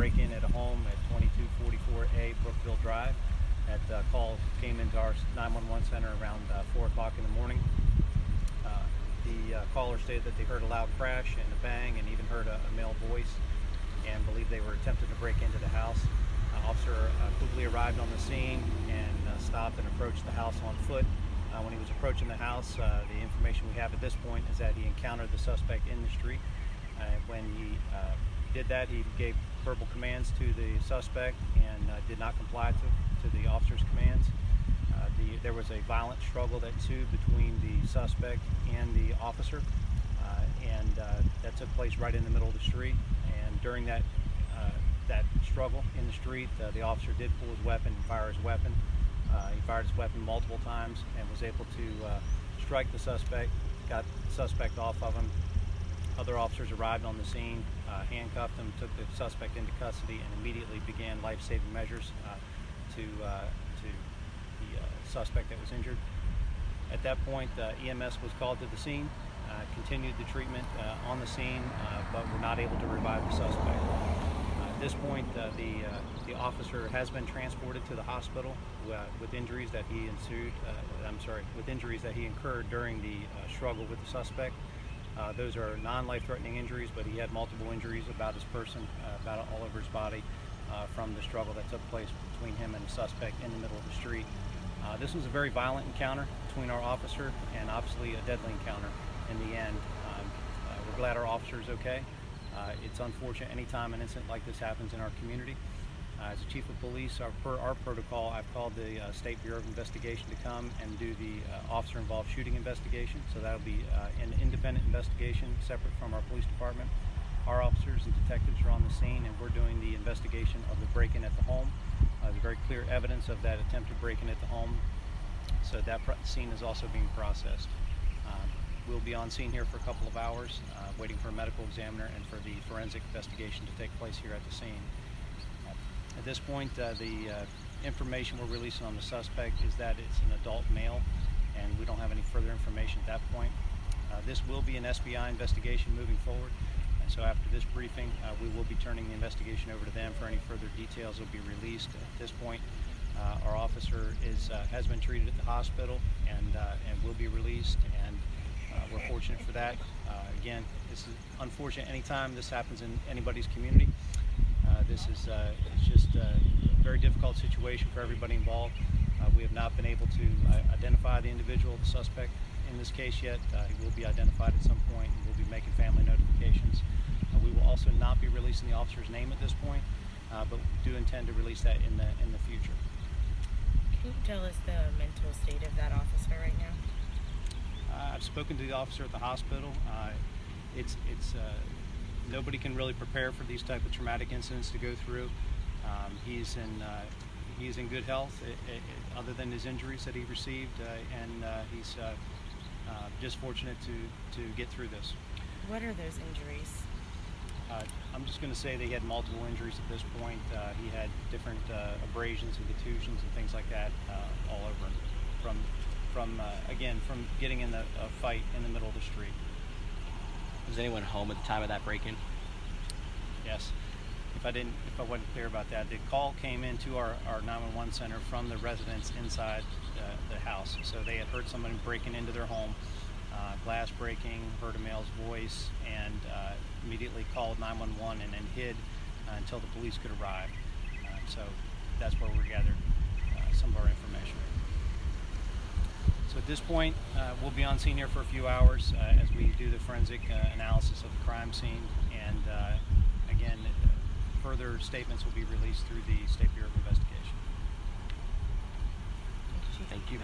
break-in at a home at 2244A Brookville Drive. That call came into our 911 center around 4 o'clock in the morning. The caller stated that they heard a loud crash and a bang and even heard a male voice and believed they were attempting to break into the house. Officer quickly arrived on the scene and stopped and approached the house on foot. When he was approaching the house, the information we have at this point is that he encountered the suspect in the street. When he did that, he gave verbal commands to the suspect and did not comply to the officer's commands. There was a violent struggle that ensued between the suspect and the officer, and that took place right in the middle of the street. And during that struggle in the street, the officer did pull his weapon and fire his weapon. He fired his weapon multiple times and was able to strike the suspect, got the suspect off of him. Other officers arrived on the scene, handcuffed him, took the suspect into custody, and immediately began life-saving measures to the suspect that was injured. At that point, EMS was called to the scene, continued the treatment on the scene, but were not able to revive the suspect. At this point, the officer has been transported to the hospital with injuries that he with injuries that he incurred during the struggle with the suspect. Those are non-life-threatening injuries, but he had multiple injuries about his person, about all over his body, from the struggle that took place between him and the suspect in the middle of the street. This was a very violent encounter between our officer and obviously a deadly encounter in the end. We're glad our officer is okay. It's unfortunate anytime an incident like this happens in our community. As the Chief of Police, per our protocol, I've called the State Bureau of Investigation to come and do the officer-involved shooting investigation. So that'll be an independent investigation separate from our police department. Our officers and detectives are on the scene, and we're doing the investigation of the break-in at the home. There's very clear evidence of that attempted break-in at the home, so that scene is also being processed. We'll be on scene here for a couple of hours, waiting for a medical examiner and for the forensic investigation to take place here at the scene. At this point, the information we're releasing on the suspect is that it's an adult male, and we don't have any further information at that point. This will be an SBI investigation moving forward, and so after this briefing, we will be turning the investigation over to them for any further details that will be released. At this point, our officer has been treated at the hospital and will be released, and we're fortunate for that. Again, this is unfortunate anytime this happens in anybody's community. This is it's just a very difficult situation for everybody involved. We have not been able to identify the individual, the suspect in this case yet. He will be identified at some point, and we'll be making family notifications. We will also not be releasing the officer's name at this point, but do intend to release that in the future. Can you tell us the mental state of that officer right now? I've spoken to the officer at the hospital. Nobody can really prepare for these type of traumatic incidents to go through. He's in good health, other than his injuries that he received, and he's just fortunate to get through this. What are those injuries? I'm just going to say that he had multiple injuries at this point. He had different abrasions and contusions and things like that all over him from getting in a fight in the middle of the street. Was anyone home at the time of that break-in? Yes. If I wasn't clear about that, the call came into our 911 center from the residents inside the house. So they had heard somebody breaking into their home, glass breaking, heard a male's voice, and immediately called 911 and then hid until the police could arrive. So that's where we gathered some of our information. So at this point, we'll be on scene here for a few hours as we do the forensic analysis of the crime scene, and again, further statements will be released through the State Bureau of Investigation. Thank you.